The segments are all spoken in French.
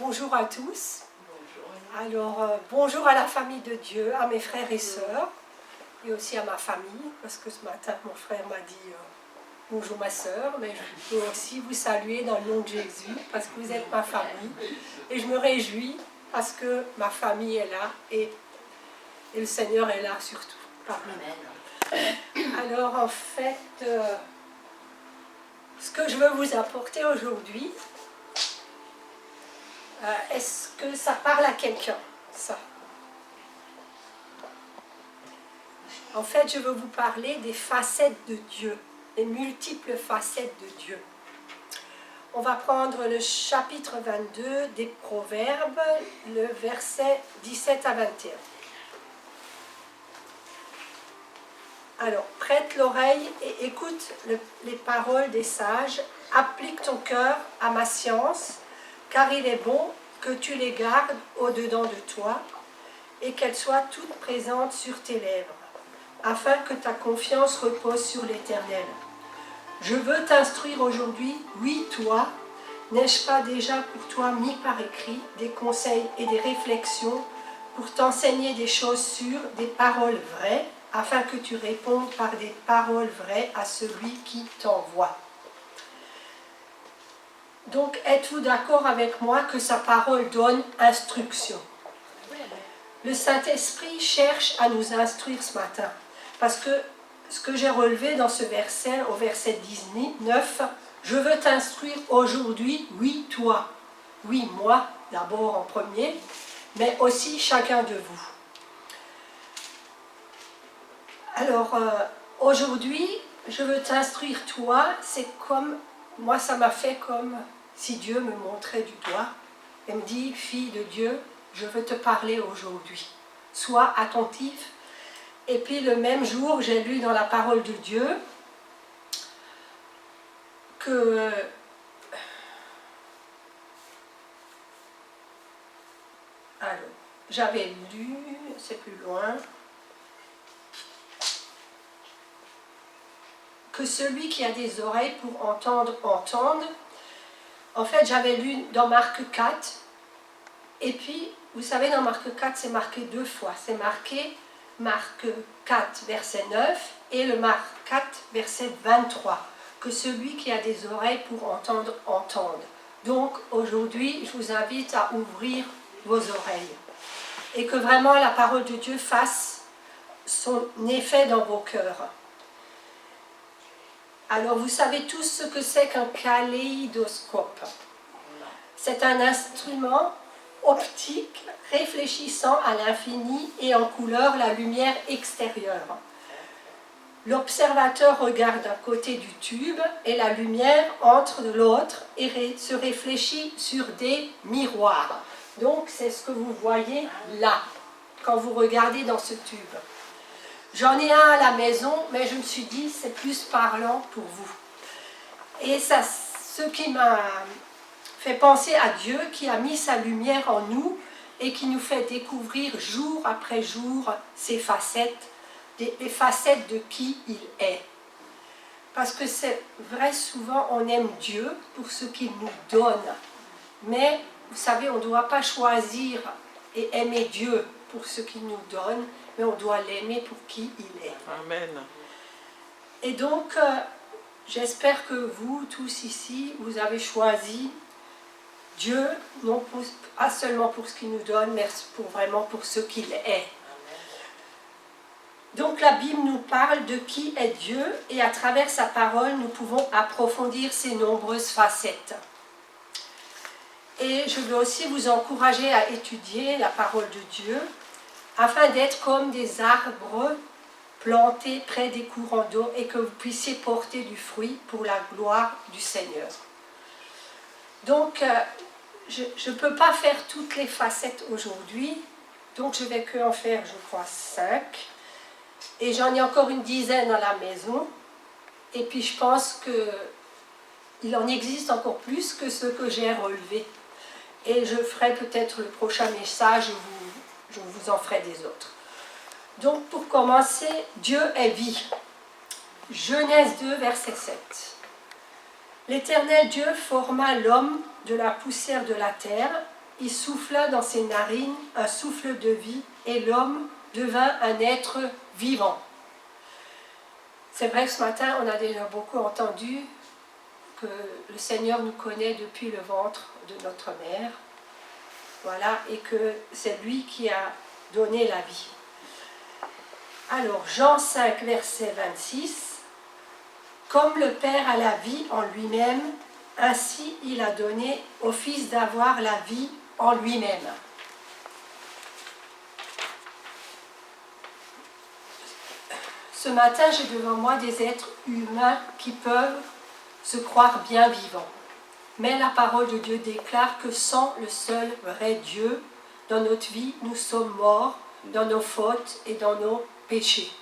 Bonjour à tous. Alors, bonjour à la famille de Dieu, à mes frères et sœurs, et aussi à ma famille, parce que ce matin, mon frère m'a dit bonjour ma sœur, mais je peux aussi vous saluer dans le nom de Jésus, parce que vous êtes ma famille, et je me réjouis, parce que ma famille est là, et le Seigneur est là surtout, parmi nous. Alors, en fait, ce que je veux vous apporter aujourd'hui, est-ce que ça parle à quelqu'un, ça? En fait, je veux vous parler des facettes de Dieu, les multiples facettes de Dieu. On va prendre le chapitre 22 des Proverbes, le verset 17 à 21. Alors, prête l'oreille et écoute les paroles des sages, applique ton cœur à ma science, car il est bon que tu les gardes au-dedans de toi et qu'elles soient toutes présentes sur tes lèvres, afin que ta confiance repose sur l'Éternel. Je veux t'instruire aujourd'hui, oui toi, n'ai-je pas déjà pour toi mis par écrit des conseils et des réflexions pour t'enseigner des choses sûres, des paroles vraies, afin que tu répondes par des paroles vraies à celui qui t'envoie. Donc, êtes-vous d'accord avec moi que sa parole donne instruction? Le Saint-Esprit cherche à nous instruire ce matin. Parce que ce que j'ai relevé dans ce verset, au verset 19, je veux t'instruire aujourd'hui, oui toi, oui moi, d'abord en premier, mais aussi chacun de vous. Alors, aujourd'hui, je veux t'instruire toi, c'est comme, moi ça m'a fait comme si Dieu me montrait du doigt et me dit, fille de Dieu, je veux te parler aujourd'hui. Sois attentif. Et puis le même jour, j'ai lu dans la parole de Dieu que alors, j'avais lu, c'est plus loin, que celui qui a des oreilles pour entendre, entende. En fait, j'avais lu dans Marc 4, et puis, vous savez, dans Marc 4, c'est marqué deux fois. C'est marqué Marc 4, verset 9, et le Marc 4, verset 23. Que celui qui a des oreilles pour entendre, entende. Donc, aujourd'hui, je vous invite à ouvrir vos oreilles. Et que vraiment la parole de Dieu fasse son effet dans vos cœurs. Alors, vous savez tous ce que c'est qu'un kaléidoscope. C'est un instrument optique réfléchissant à l'infini et en couleur la lumière extérieure. L'observateur regarde d'un côté du tube et la lumière entre de l'autre et se réfléchit sur des miroirs. Donc c'est ce que vous voyez là, quand vous regardez dans ce tube. J'en ai un à la maison, mais je me suis dit c'est plus parlant pour vous. Et ça, ce qui m'a fait penser à Dieu qui a mis sa lumière en nous et qui nous fait découvrir jour après jour ses facettes, les facettes de qui il est. Parce que c'est vrai, souvent on aime Dieu pour ce qu'il nous donne. Mais vous savez, on ne doit pas choisir et aimer Dieu pour ce qu'il nous donne, mais on doit l'aimer pour qui il est. Amen. Et donc, j'espère que vous, tous ici, vous avez choisi Dieu, non pas seulement pour ce qu'il nous donne, mais vraiment pour ce qu'il est. Donc la Bible nous parle de qui est Dieu, et à travers sa parole, nous pouvons approfondir ses nombreuses facettes. Et je veux aussi vous encourager à étudier la parole de Dieu, afin d'être comme des arbres plantés près des courants d'eau, et que vous puissiez porter du fruit pour la gloire du Seigneur. Donc, je ne peux pas faire toutes les facettes aujourd'hui, donc je vais que en faire, je crois, 5. Et j'en ai encore une dizaine à la maison. Et puis je pense qu'il en existe encore plus que ce que j'ai relevé. Et je ferai peut-être le prochain message, je vous en ferai des autres. Donc pour commencer, Dieu est vie. Genèse 2, verset 7. L'Éternel Dieu forma l'homme de la poussière de la terre il souffla dans ses narines un souffle de vie et l'homme devint un être vivant. C'est vrai que ce matin, on a déjà beaucoup entendu que le Seigneur nous connaît depuis le ventre de notre mère. Voilà, et que c'est lui qui a donné la vie. Alors, Jean 5, verset 26. Comme le Père a la vie en lui-même, ainsi il a donné au Fils d'avoir la vie en lui-même. Ce matin, j'ai devant moi des êtres humains qui peuvent se croire bien vivants. Mais la parole de Dieu déclare que sans le seul vrai Dieu, dans notre vie, nous sommes morts dans nos fautes et dans nos péchés.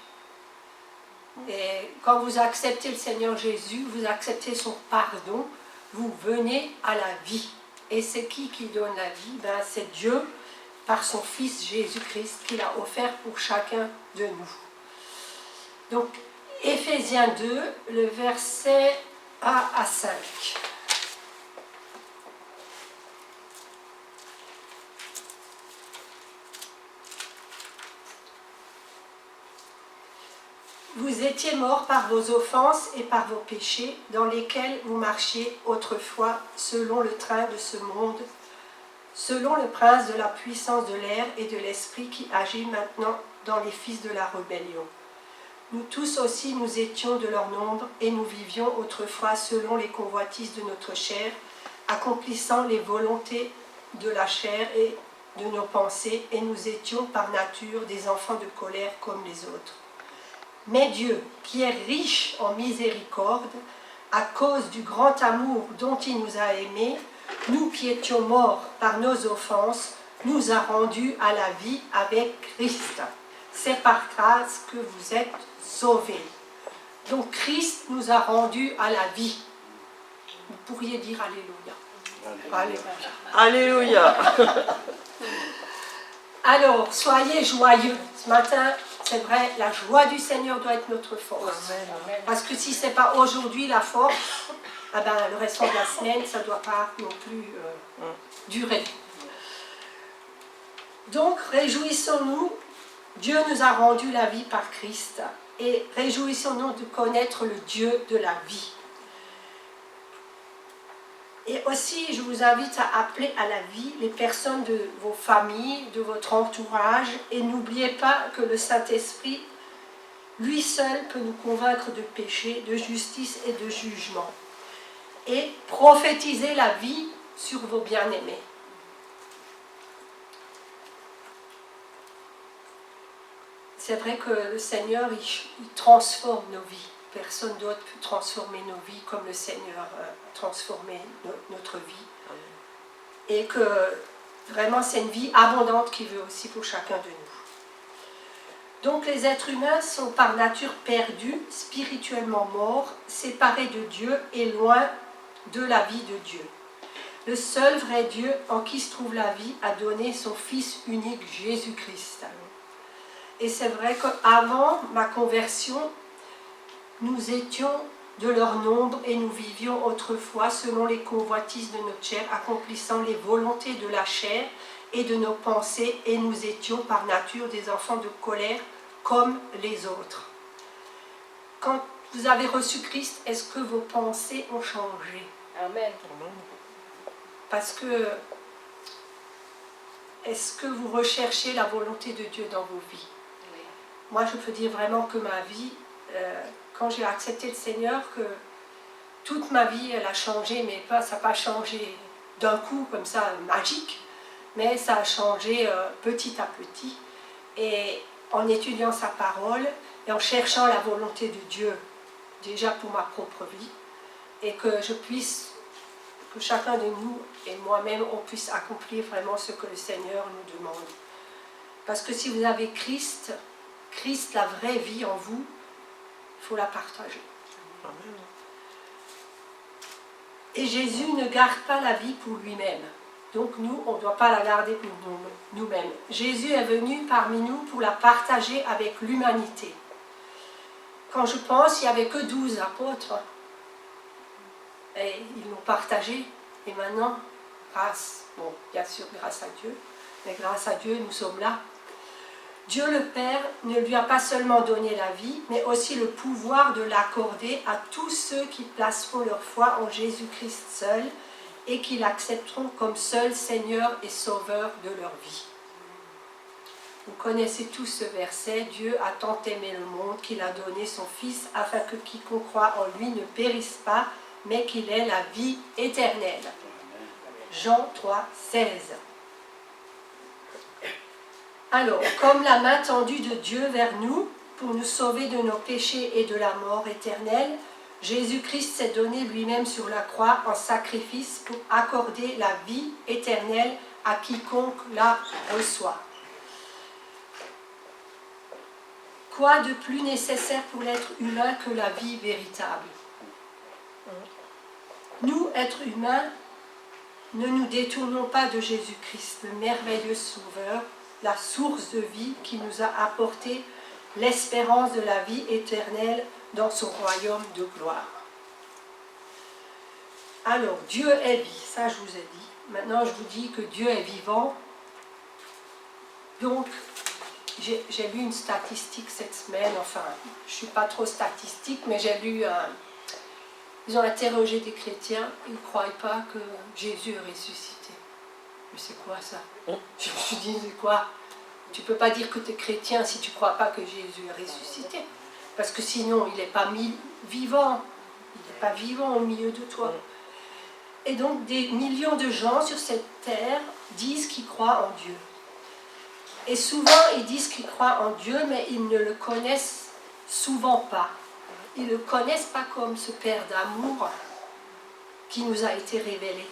Et quand vous acceptez le Seigneur Jésus, vous acceptez son pardon, vous venez à la vie. Et c'est qui donne la vie? C'est Dieu, par son Fils Jésus-Christ, qu'il a offert pour chacun de nous. Donc, Éphésiens 2, le verset 1 à 5. Vous étiez morts par vos offenses et par vos péchés, dans lesquels vous marchiez autrefois selon le train de ce monde, selon le prince de la puissance de l'air et de l'esprit qui agit maintenant dans les fils de la rébellion. Nous tous aussi nous étions de leur nombre et nous vivions autrefois selon les convoitises de notre chair, accomplissant les volontés de la chair et de nos pensées, et nous étions par nature des enfants de colère comme les autres. Mais Dieu, qui est riche en miséricorde, à cause du grand amour dont il nous a aimés, nous qui étions morts par nos offenses, nous a rendus à la vie avec Christ. C'est par grâce que vous êtes sauvés. Donc Christ nous a rendus à la vie. Vous pourriez dire Alléluia. Alléluia. Alléluia. Alors, soyez joyeux. Ce matin, c'est vrai, la joie du Seigneur doit être notre force. Amen. Parce que si ce n'est pas aujourd'hui la force, le restant de la semaine, ça ne doit pas non plus durer. Donc, réjouissons-nous. Dieu nous a rendu la vie par Christ. Et réjouissons-nous de connaître le Dieu de la vie. Et aussi, je vous invite à appeler à la vie les personnes de vos familles, de votre entourage. Et n'oubliez pas que le Saint-Esprit, lui seul, peut nous convaincre de péché, de justice et de jugement. Et prophétisez la vie sur vos bien-aimés. C'est vrai que le Seigneur, il transforme nos vies. Personne d'autre peut transformer nos vies comme le Seigneur a transformé notre vie. Et que vraiment c'est une vie abondante qu'il veut aussi pour chacun de nous. Donc les êtres humains sont par nature perdus, spirituellement morts, séparés de Dieu et loin de la vie de Dieu. Le seul vrai Dieu en qui se trouve la vie a donné son Fils unique Jésus-Christ. Et c'est vrai qu'avant ma conversion, nous étions de leur nombre et nous vivions autrefois selon les convoitises de notre chair, accomplissant les volontés de la chair et de nos pensées, et nous étions par nature des enfants de colère comme les autres. Quand vous avez reçu Christ, est-ce que vos pensées ont changé? Amen. Parce que, est-ce que vous recherchez la volonté de Dieu dans vos vies? Oui. Moi, je peux dire vraiment que ma vie, quand j'ai accepté le Seigneur, que toute ma vie, elle a changé, mais ça n'a pas changé d'un coup, comme ça, magique, mais ça a changé petit à petit. Et en étudiant sa parole, et en cherchant la volonté de Dieu, déjà pour ma propre vie, et que je puisse, que chacun de nous et moi-même, on puisse accomplir vraiment ce que le Seigneur nous demande. Parce que si vous avez Christ, la vraie vie en vous, il faut la partager. Amen. Et Jésus ne garde pas la vie pour lui-même. Donc nous, on ne doit pas la garder pour nous-mêmes. Jésus est venu parmi nous pour la partager avec l'humanité. Quand je pense, il n'y avait que 12 apôtres. Et ils l'ont partagé. Et maintenant, grâce, bon, bien sûr grâce à Dieu, mais grâce à Dieu, nous sommes là. Dieu le Père ne lui a pas seulement donné la vie, mais aussi le pouvoir de l'accorder à tous ceux qui placeront leur foi en Jésus-Christ seul et qui l'accepteront comme seul Seigneur et Sauveur de leur vie. Vous connaissez tous ce verset, Dieu a tant aimé le monde qu'il a donné son Fils afin que quiconque croit en lui ne périsse pas, mais qu'il ait la vie éternelle. Jean 3, 16. Alors, comme la main tendue de Dieu vers nous, pour nous sauver de nos péchés et de la mort éternelle, Jésus-Christ s'est donné lui-même sur la croix en sacrifice pour accorder la vie éternelle à quiconque la reçoit. Quoi de plus nécessaire pour l'être humain que la vie véritable? Nous, êtres humains, ne nous détournons pas de Jésus-Christ, le merveilleux Sauveur, la source de vie qui nous a apporté l'espérance de la vie éternelle dans son royaume de gloire. Alors, Dieu est vie, ça je vous ai dit. Maintenant, je vous dis que Dieu est vivant. Donc, j'ai lu une statistique cette semaine, enfin, je ne suis pas trop statistique, mais j'ai lu, ils ont interrogé des chrétiens, ils ne croient pas que Jésus est ressuscité. Mais c'est quoi ça? Je me suis dit, c'est quoi? Tu ne peux pas dire que tu es chrétien si tu ne crois pas que Jésus est ressuscité. Parce que sinon, il n'est pas vivant. Il n'est pas vivant au milieu de toi. Et donc, des millions de gens sur cette terre disent qu'ils croient en Dieu. Et souvent, ils disent qu'ils croient en Dieu, mais ils ne le connaissent souvent pas. Ils ne le connaissent pas comme ce Père d'amour qui nous a été révélé.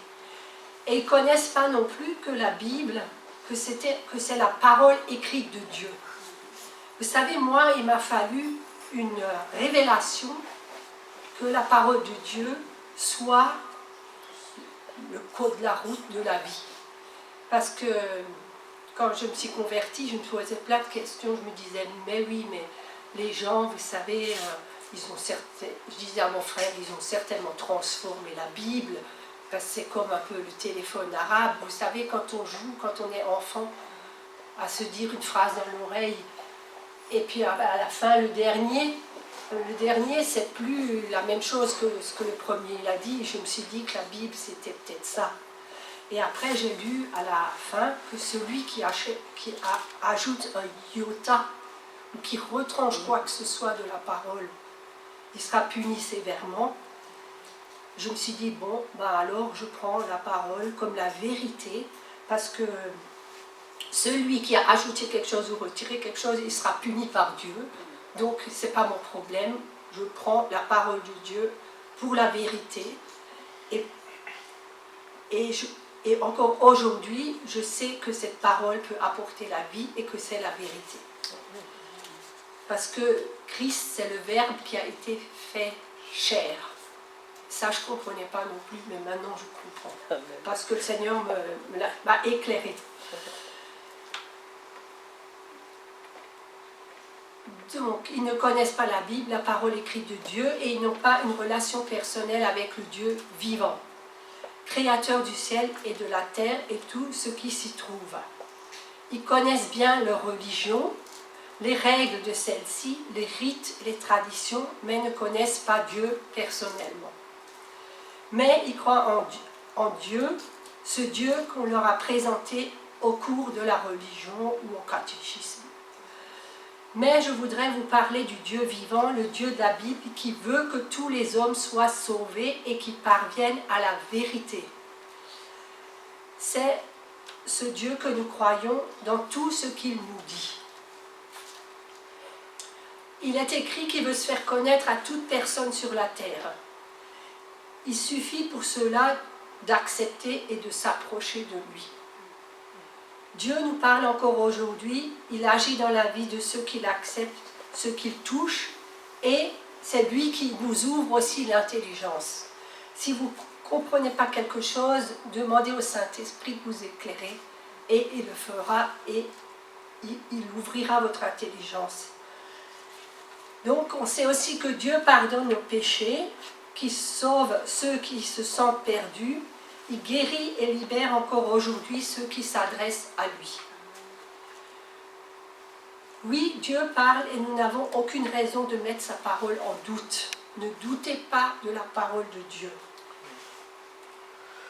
Et ils ne connaissent pas non plus que la Bible, que c'est la parole écrite de Dieu. Vous savez, moi, il m'a fallu une révélation que la parole de Dieu soit le code de la route de la vie. Parce que quand je me suis convertie, je me posais plein de questions. Je me disais, mais oui, mais les gens, vous savez, je disais à mon frère, ils ont certainement transformé la Bible. Parce que c'est comme un peu le téléphone arabe. Vous savez, quand on joue, quand on est enfant, à se dire une phrase dans l'oreille, et puis à la fin, le dernier, c'est plus la même chose que ce que le premier il a dit. Je me suis dit que la Bible, c'était peut-être ça. Et après, j'ai lu à la fin que celui qui ajoute un iota, ou qui retranche quoi que ce soit de la parole, il sera puni sévèrement. Je me suis dit, bon, alors je prends la parole comme la vérité, parce que celui qui a ajouté quelque chose ou retiré quelque chose, il sera puni par Dieu. Donc, ce n'est pas mon problème. Je prends la parole de Dieu pour la vérité. Et encore aujourd'hui, je sais que cette parole peut apporter la vie et que c'est la vérité. Parce que Christ, c'est le Verbe qui a été fait chair. Ça, je ne comprenais pas non plus, mais maintenant je comprends. Parce que le Seigneur m'a éclairé. Donc, ils ne connaissent pas la Bible, la parole écrite de Dieu, et ils n'ont pas une relation personnelle avec le Dieu vivant, créateur du ciel et de la terre et tout ce qui s'y trouve. Ils connaissent bien leur religion, les règles de celle-ci, les rites, les traditions, mais ne connaissent pas Dieu personnellement. Mais ils croient en Dieu, ce Dieu qu'on leur a présenté au cours de la religion ou au catéchisme. Mais je voudrais vous parler du Dieu vivant, le Dieu de la Bible, qui veut que tous les hommes soient sauvés et qui parviennent à la vérité. C'est ce Dieu que nous croyons dans tout ce qu'il nous dit. Il est écrit qu'il veut se faire connaître à toute personne sur la terre. Il suffit pour cela d'accepter et de s'approcher de lui. Dieu nous parle encore aujourd'hui, il agit dans la vie de ceux qui l'acceptent, ceux qu'il touche, et c'est lui qui nous ouvre aussi l'intelligence. Si vous ne comprenez pas quelque chose, demandez au Saint-Esprit de vous éclairer, et il le fera, et il ouvrira votre intelligence. Donc on sait aussi que Dieu pardonne nos péchés, qui sauve ceux qui se sentent perdus, Il guérit et libère encore aujourd'hui ceux qui s'adressent à lui. Oui, Dieu parle et nous n'avons aucune raison de mettre sa parole en doute. Ne doutez pas de la parole de Dieu.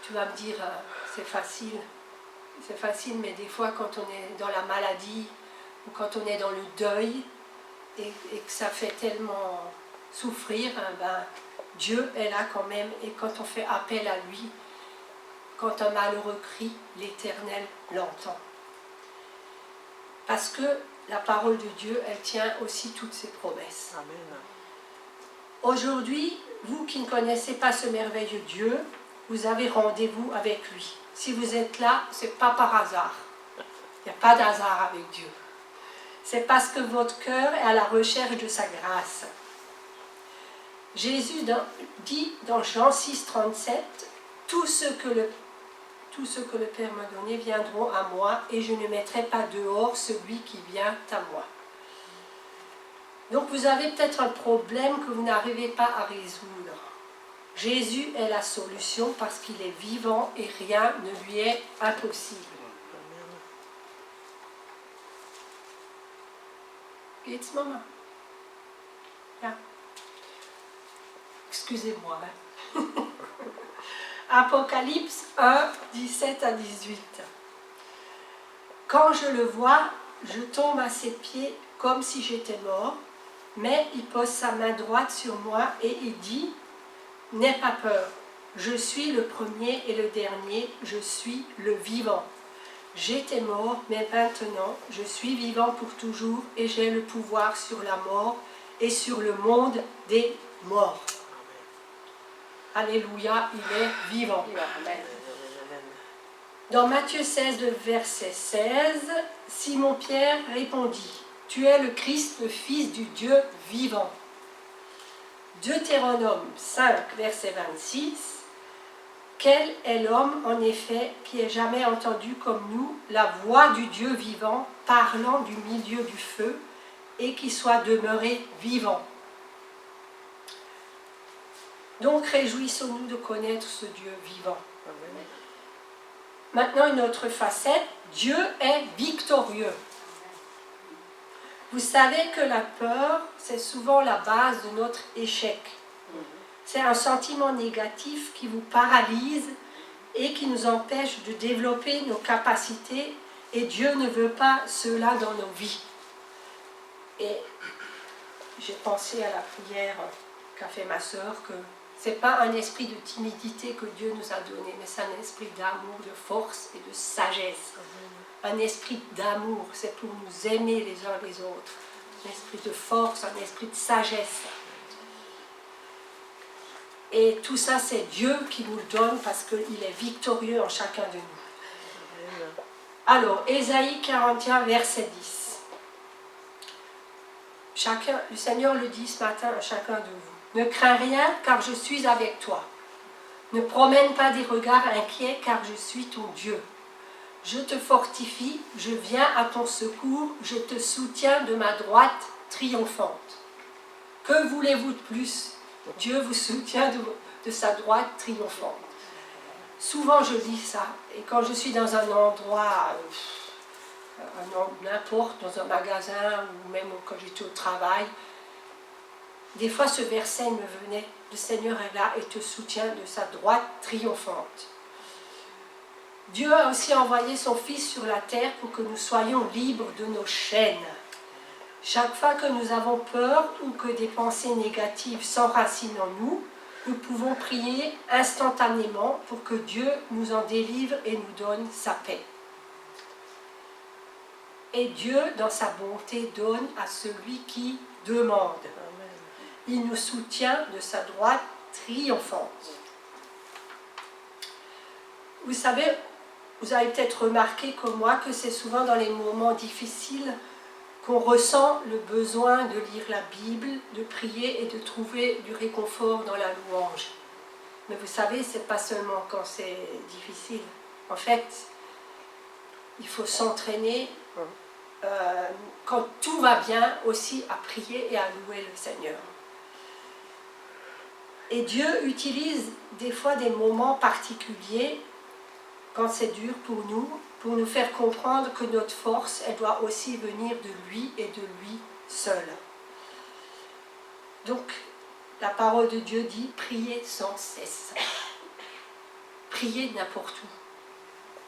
Tu vas me dire, c'est facile, mais des fois quand on est dans la maladie ou quand on est dans le deuil et que ça fait tellement souffrir, Dieu est là quand même, et quand on fait appel à lui, quand un malheureux crie, l'Éternel l'entend. Parce que la parole de Dieu, elle tient aussi toutes ses promesses. Amen. Aujourd'hui, vous qui ne connaissez pas ce merveilleux Dieu, vous avez rendez-vous avec lui. Si vous êtes là, ce n'est pas par hasard. Il n'y a pas d'hasard avec Dieu. C'est parce que votre cœur est à la recherche de sa grâce. Jésus dit dans Jean 6, 37, « Tout ce que le Père m'a donné viendront à moi, et je ne mettrai pas dehors celui qui vient à moi. » Donc vous avez peut-être un problème que vous n'arrivez pas à résoudre. Jésus est la solution parce qu'il est vivant et rien ne lui est impossible. It's maman. Yeah. Excusez-moi. Apocalypse 1, 17 à 18. Quand je le vois, je tombe à ses pieds comme si j'étais mort, mais il pose sa main droite sur moi et il dit, « N'aie pas peur, je suis le premier et le dernier, je suis le vivant. J'étais mort, mais maintenant je suis vivant pour toujours et j'ai le pouvoir sur la mort et sur le monde des morts. » Alléluia, il est vivant. Amen. Dans Matthieu 16, le verset 16, Simon-Pierre répondit, « Tu es le Christ, le Fils du Dieu vivant. » Deutéronome 5, verset 26, « Quel est l'homme, en effet, qui ait jamais entendu comme nous la voix du Dieu vivant parlant du milieu du feu et qui soit demeuré vivant ?» Donc réjouissons-nous de connaître ce Dieu vivant. Amen. Maintenant une autre facette, Dieu est victorieux. Vous savez que la peur, c'est souvent la base de notre échec. C'est un sentiment négatif qui vous paralyse et qui nous empêche de développer nos capacités, et Dieu ne veut pas cela dans nos vies. Et j'ai pensé à la prière qu'a fait ma sœur, que ce n'est pas un esprit de timidité que Dieu nous a donné, mais c'est un esprit d'amour, de force et de sagesse. Un esprit d'amour, c'est pour nous aimer les uns les autres. Un esprit de force, un esprit de sagesse. Et tout ça, c'est Dieu qui nous le donne parce qu'il est victorieux en chacun de nous. Alors, Ésaïe 41, verset 10. Le Seigneur le dit ce matin à chacun de vous. Ne crains rien, car je suis avec toi. Ne promène pas des regards inquiets, car je suis ton Dieu. Je te fortifie, je viens à ton secours, je te soutiens de ma droite triomphante. Que voulez-vous de plus? Dieu vous soutient de sa droite triomphante. Souvent je lis ça, et quand je suis dans un endroit, n'importe, dans un magasin, ou même quand j'étais au travail, des fois ce verset me venait, le Seigneur est là et te soutient de sa droite triomphante. Dieu a aussi envoyé son Fils sur la terre pour que nous soyons libres de nos chaînes. Chaque fois que nous avons peur ou que des pensées négatives s'enracinent en nous, nous pouvons prier instantanément pour que Dieu nous en délivre et nous donne sa paix. Et Dieu, dans sa bonté, donne à celui qui demande. Il nous soutient de sa droite triomphante. Vous savez, vous avez peut-être remarqué comme moi que c'est souvent dans les moments difficiles qu'on ressent le besoin de lire la Bible, de prier et de trouver du réconfort dans la louange. Mais vous savez, ce n'est pas seulement quand c'est difficile. En fait, il faut s'entraîner quand tout va bien aussi à prier et à louer le Seigneur. Et Dieu utilise des fois des moments particuliers quand c'est dur pour nous faire comprendre que notre force, elle doit aussi venir de lui et de lui seul. Donc, la parole de Dieu dit, priez sans cesse. Priez n'importe où.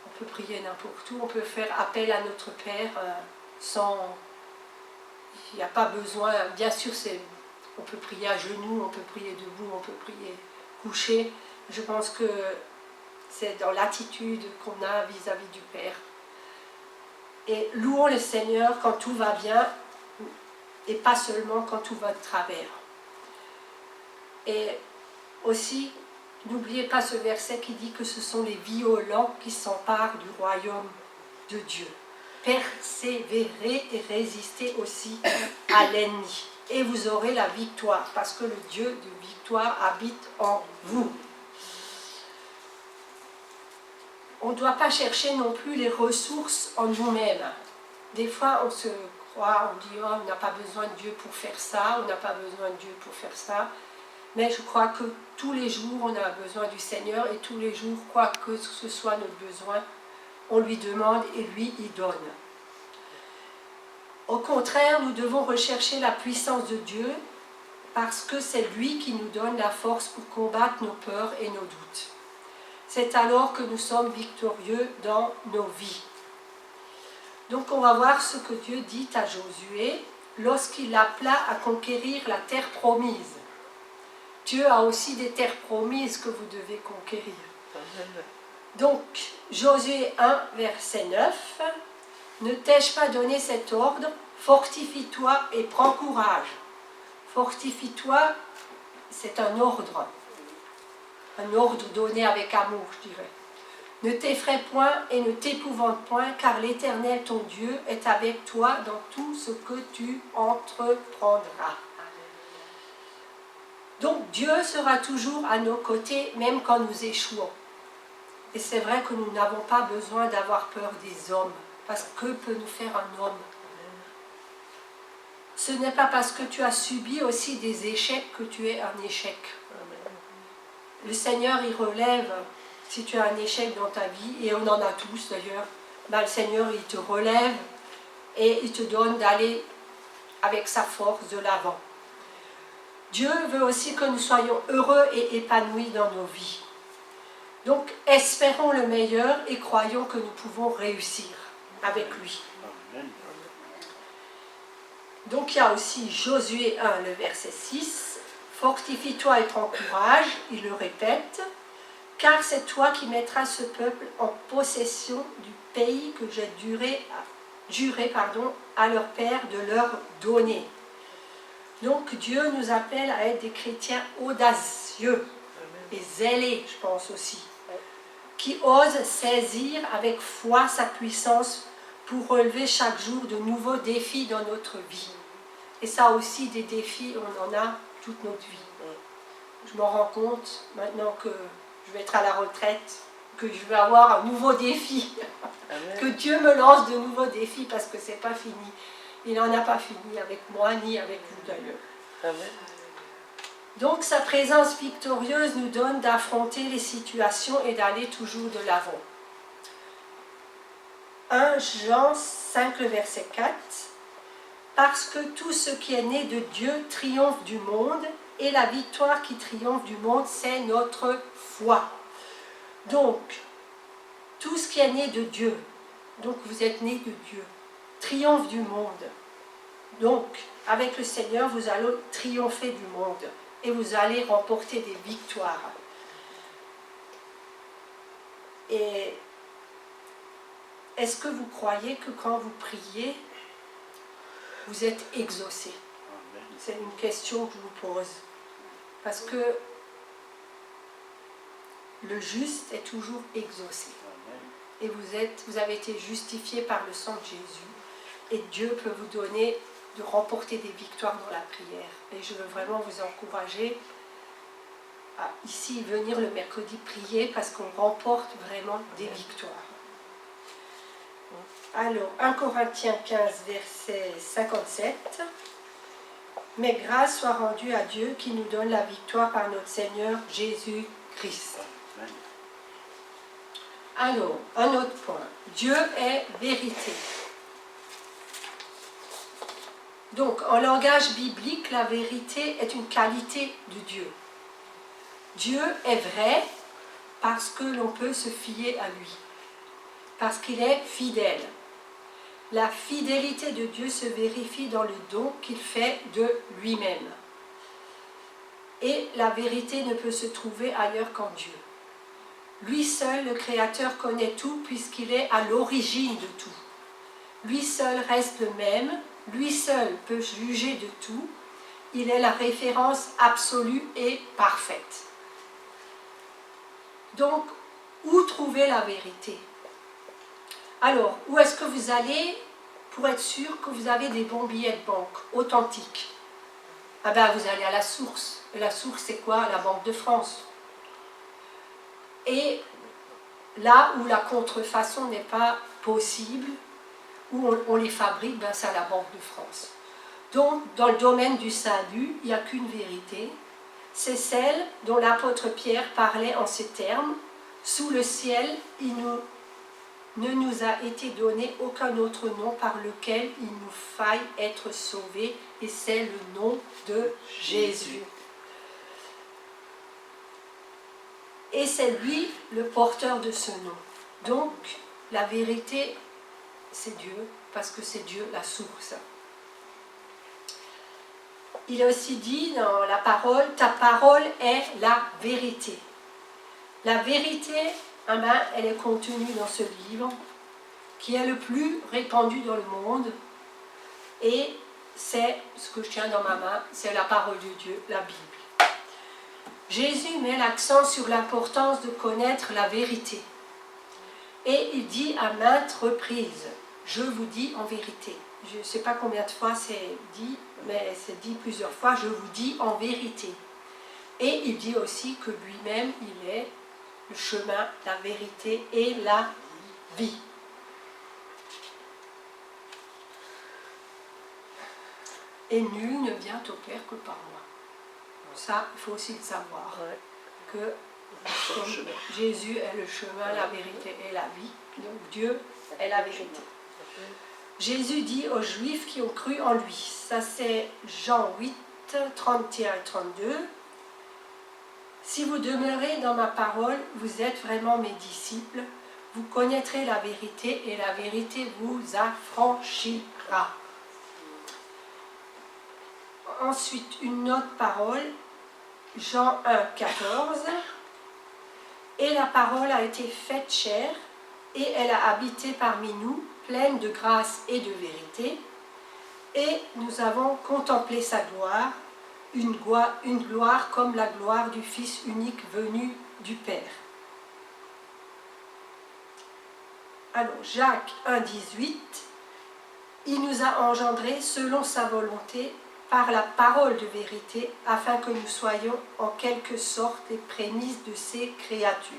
On peut prier n'importe où, on peut faire appel à notre Père sans... Il n'y a pas besoin, bien sûr, on peut prier à genoux, on peut prier debout, on peut prier couché. Je pense que c'est dans l'attitude qu'on a vis-à-vis du Père. Et louons le Seigneur quand tout va bien, et pas seulement quand tout va de travers. Et aussi, n'oubliez pas ce verset qui dit que ce sont les violents qui s'emparent du royaume de Dieu. Persévérez et résistez aussi à l'ennemi. Et vous aurez la victoire, parce que le Dieu de victoire habite en vous. On ne doit pas chercher non plus les ressources en nous-mêmes. Des fois, on se croit, on dit, oh, on n'a pas besoin de Dieu pour faire ça, on n'a pas besoin de Dieu pour faire ça. Mais je crois que tous les jours, on a besoin du Seigneur, et tous les jours, quoi que ce soit notre besoin, on lui demande et lui, il donne. Au contraire, nous devons rechercher la puissance de Dieu, parce que c'est lui qui nous donne la force pour combattre nos peurs et nos doutes. C'est alors que nous sommes victorieux dans nos vies. Donc on va voir ce que Dieu dit à Josué lorsqu'il l'appela à conquérir la terre promise. Dieu a aussi des terres promises que vous devez conquérir. Donc, Josué 1, verset 9, « Ne t'ai-je pas donné cet ordre? Fortifie-toi et prends courage. » Fortifie-toi, c'est un ordre donné avec amour, je dirais. « Ne t'effraie point et ne t'épouvante point, car l'Éternel, ton Dieu, est avec toi dans tout ce que tu entreprendras. » Donc Dieu sera toujours à nos côtés, même quand nous échouons. Et c'est vrai que nous n'avons pas besoin d'avoir peur des hommes, parce que peut nous faire un homme? Ce n'est pas parce que tu as subi aussi des échecs que tu es un échec. Le Seigneur, il relève, si tu as un échec dans ta vie, et on en a tous d'ailleurs, ben le Seigneur, il te relève et il te donne d'aller avec sa force de l'avant. Dieu veut aussi que nous soyons heureux et épanouis dans nos vies. Donc, espérons le meilleur et croyons que nous pouvons réussir avec lui. Donc, il y a aussi Josué 1, le verset 6. « Fortifie-toi et prends courage », il le répète, « car c'est toi qui mettras ce peuple en possession du pays que j'ai juré à leur père de leur donner. » Donc Dieu nous appelle à être des chrétiens audacieux et zélés, je pense aussi, qui osent saisir avec foi sa puissance pour relever chaque jour de nouveaux défis dans notre vie. Et ça aussi, des défis, on en a toute notre vie. Je m'en rends compte maintenant que je vais être à la retraite, que je vais avoir un nouveau défi, que Dieu me lance de nouveaux défis parce que c'est pas fini. Il n'en a pas fini avec moi ni avec vous d'ailleurs. Donc sa présence victorieuse nous donne d'affronter les situations et d'aller toujours de l'avant. 1 Jean 5, le verset 4. Parce que tout ce qui est né de Dieu triomphe du monde, et la victoire qui triomphe du monde, c'est notre foi. Donc, tout ce qui est né de Dieu, donc vous êtes né de Dieu, triomphe du monde. Donc, avec le Seigneur, vous allez triompher du monde et vous allez remporter des victoires. Et est-ce que vous croyez que quand vous priez, vous êtes exaucé? C'est une question que je vous pose. Parce que le juste est toujours exaucé. Et vous avez été justifié par le sang de Jésus. Et Dieu peut vous donner de remporter des victoires dans la prière. Et je veux vraiment vous encourager à ici venir le mercredi prier parce qu'on remporte vraiment des victoires. Alors, 1 Corinthiens 15, verset 57. « Mais grâce soit rendue à Dieu qui nous donne la victoire par notre Seigneur Jésus-Christ. » Alors, un autre point. Dieu est vérité. Donc, en langage biblique, la vérité est une qualité de Dieu. Dieu est vrai parce que l'on peut se fier à lui, parce qu'il est fidèle. La fidélité de Dieu se vérifie dans le don qu'il fait de lui-même. Et la vérité ne peut se trouver ailleurs qu'en Dieu. Lui seul, le Créateur, connaît tout puisqu'il est à l'origine de tout. Lui seul reste le même, lui seul peut juger de tout. Il est la référence absolue et parfaite. Donc, où trouver la vérité? Alors, où est-ce que vous allez pour être sûr que vous avez des bons billets de banque, authentiques? Ah ben, vous allez à la source. Et la source, c'est quoi? La Banque de France. Et là où la contrefaçon n'est pas possible, où on les fabrique, ben, c'est à la Banque de France. Donc, dans le domaine du salut, il n'y a qu'une vérité. C'est celle dont l'apôtre Pierre parlait en ces termes. Sous le ciel, ne nous a été donné aucun autre nom par lequel il nous faille être sauvés, et c'est le nom de Jésus. Et c'est lui le porteur de ce nom. Donc, la vérité, c'est Dieu, parce que c'est Dieu la source. Il est aussi dit dans la parole, ta parole est la vérité. La vérité, elle est contenue dans ce livre, qui est le plus répandu dans le monde, et c'est ce que je tiens dans ma main, c'est la parole de Dieu, la Bible. Jésus met l'accent sur l'importance de connaître la vérité. Et il dit à maintes reprises, je vous dis en vérité. Je ne sais pas combien de fois c'est dit, mais c'est dit plusieurs fois, je vous dis en vérité. Et il dit aussi que lui-même, il est le chemin, la vérité et la vie. Et nul ne vient au Père que par moi. Ça, il faut aussi le savoir, que Jésus est le chemin, la vérité et la vie. Donc Dieu est la vérité. Jésus dit aux Juifs qui ont cru en lui, ça c'est Jean 8, 31 et 32, « Si vous demeurez dans ma parole, vous êtes vraiment mes disciples, vous connaîtrez la vérité et la vérité vous affranchira. » Ensuite, une autre parole, Jean 1, 14, « Et la parole a été faite chair, et elle a habité parmi nous, pleine de grâce et de vérité, et nous avons contemplé sa gloire, une gloire comme la gloire du Fils unique venu du Père. » Alors, Jacques 1, 18, « Il nous a engendrés selon sa volonté, par la parole de vérité, afin que nous soyons en quelque sorte les prémices de ses créatures. »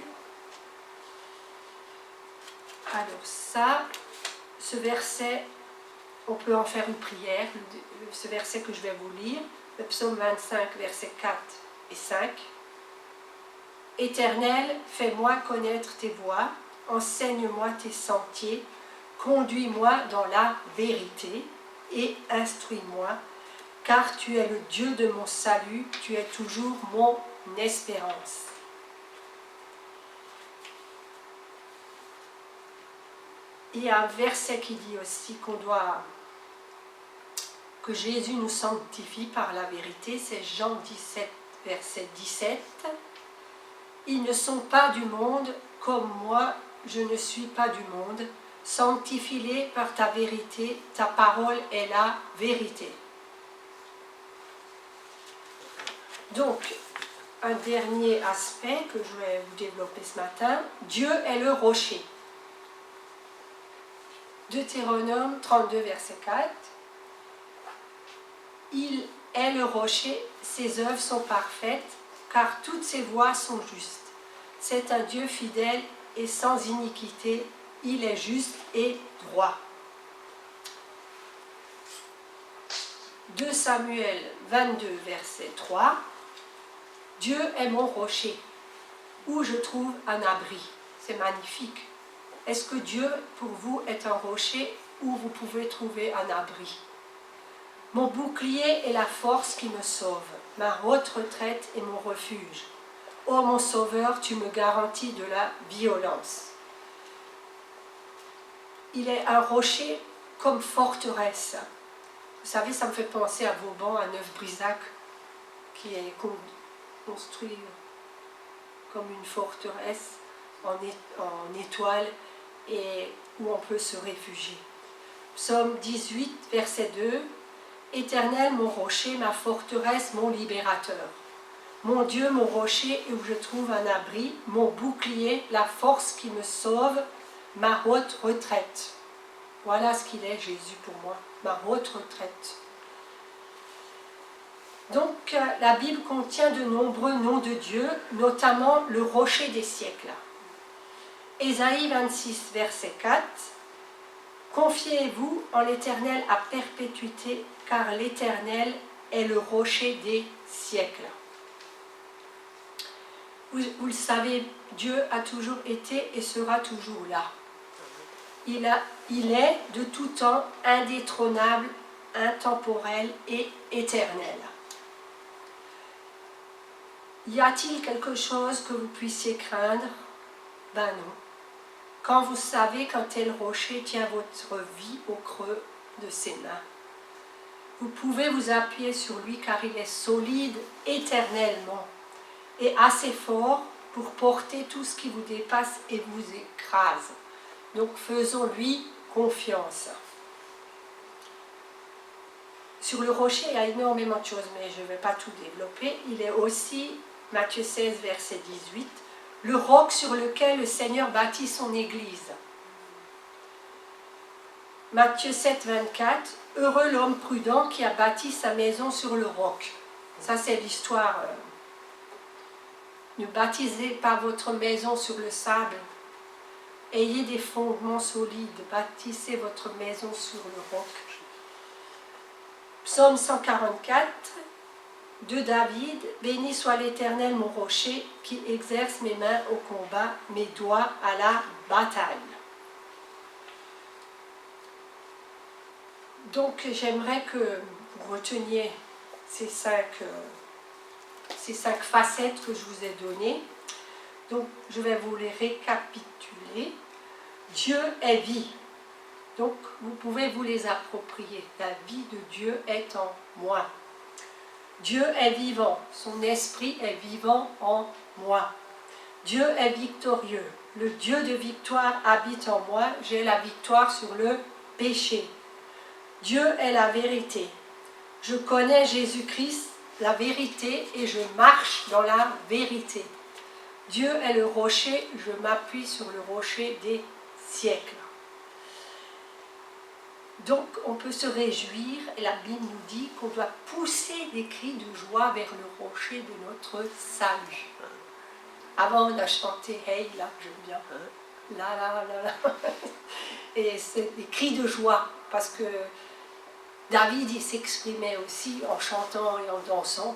Alors ça, ce verset, on peut en faire une prière, ce verset que je vais vous lire, le psaume 25, versets 4 et 5. « Éternel, fais-moi connaître tes voies, enseigne-moi tes sentiers, conduis-moi dans la vérité et instruis-moi, car tu es le Dieu de mon salut, tu es toujours mon espérance. » Il y a un verset qui dit aussi que Jésus nous sanctifie par la vérité, c'est Jean 17, verset 17. « Ils ne sont pas du monde, comme moi je ne suis pas du monde. Sanctifie-les par ta vérité, ta parole est la vérité. » Donc, un dernier aspect que je vais vous développer ce matin, Dieu est le rocher. Deutéronome 32, verset 4. « Il est le rocher, ses œuvres sont parfaites, car toutes ses voies sont justes. C'est un Dieu fidèle et sans iniquité, il est juste et droit. » 2 Samuel 22, verset 3. « Dieu est mon rocher, où je trouve un abri. » c'est magnifique. Est-ce que Dieu, pour vous, est un rocher où vous pouvez trouver un abri? Mon bouclier est la force qui me sauve, ma haute retraite est mon refuge. Ô mon sauveur, tu me garantis de la violence. Il est un rocher comme forteresse. Vous savez, ça me fait penser à Vauban, à Neuf-Brisac, qui est construit comme une forteresse en étoile et où on peut se réfugier. Psaume 18, verset 2. Éternel, mon rocher, ma forteresse, mon libérateur. Mon Dieu, mon rocher, où je trouve un abri, mon bouclier, la force qui me sauve, ma haute retraite. Voilà ce qu'il est, Jésus, pour moi, ma haute retraite. Donc, la Bible contient de nombreux noms de Dieu, notamment le rocher des siècles. Ésaïe 26, verset 4. Confiez-vous en l'Éternel à perpétuité, car l'Éternel est le rocher des siècles. Vous le savez, Dieu a toujours été et sera toujours là. Il est de tout temps indétrônable, intemporel et éternel. Y a-t-il quelque chose que vous puissiez craindre? Ben non. Quand vous savez qu'un tel rocher tient votre vie au creux de ses mains. Vous pouvez vous appuyer sur lui car il est solide éternellement et assez fort pour porter tout ce qui vous dépasse et vous écrase. Donc faisons-lui confiance. Sur le rocher, il y a énormément de choses, mais je ne vais pas tout développer. Il est aussi, Matthieu 16, verset 18, le roc sur lequel le Seigneur bâtit son Église. Matthieu 7, 24, heureux l'homme prudent qui a bâti sa maison sur le roc. Ça, c'est l'histoire. Ne bâtisez pas votre maison sur le sable. Ayez des fondements solides. Bâtissez votre maison sur le roc. Psaume 144 de David. Béni soit l'Éternel mon rocher qui exerce mes mains au combat, mes doigts à la bataille. Donc j'aimerais que vous reteniez ces cinq facettes que je vous ai données. Donc je vais vous les récapituler. Dieu est vie. Donc vous pouvez vous les approprier. La vie de Dieu est en moi. Dieu est vivant. Son esprit est vivant en moi. Dieu est victorieux. Le Dieu de victoire habite en moi. J'ai la victoire sur le péché. Dieu est la vérité. Je connais Jésus-Christ, la vérité, et je marche dans la vérité. Dieu est le rocher, je m'appuie sur le rocher des siècles. Donc on peut se réjouir, et la Bible nous dit qu'on doit pousser des cris de joie vers le rocher de notre salut. Avant on a chanté « Hey », là j'aime bien, là, là, là, là. Et c'est des cris de joie, parce que David il s'exprimait aussi en chantant et en dansant.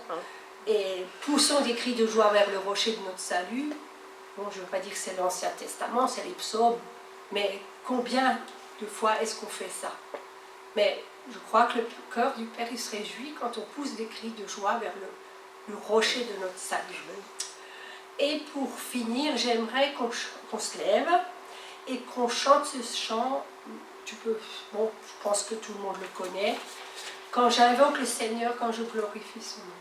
Et poussons des cris de joie vers le rocher de notre salut. Bon, je ne veux pas dire que c'est l'Ancien Testament, c'est les psaumes, mais combien de fois est-ce qu'on fait ça? Mais je crois que le cœur du Père il se réjouit quand on pousse des cris de joie vers le rocher de notre salut. Et pour finir, j'aimerais qu'on se lève et qu'on chante ce chant. Bon, je pense que tout le monde le connaît. Quand j'invoque le Seigneur, quand je glorifie son nom.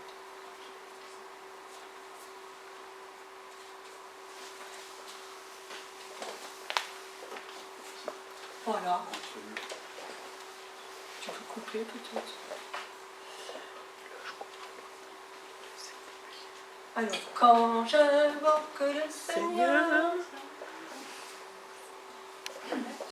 Voilà. Tu peux couper peut-être. Alors, quand j'invoque le Seigneur,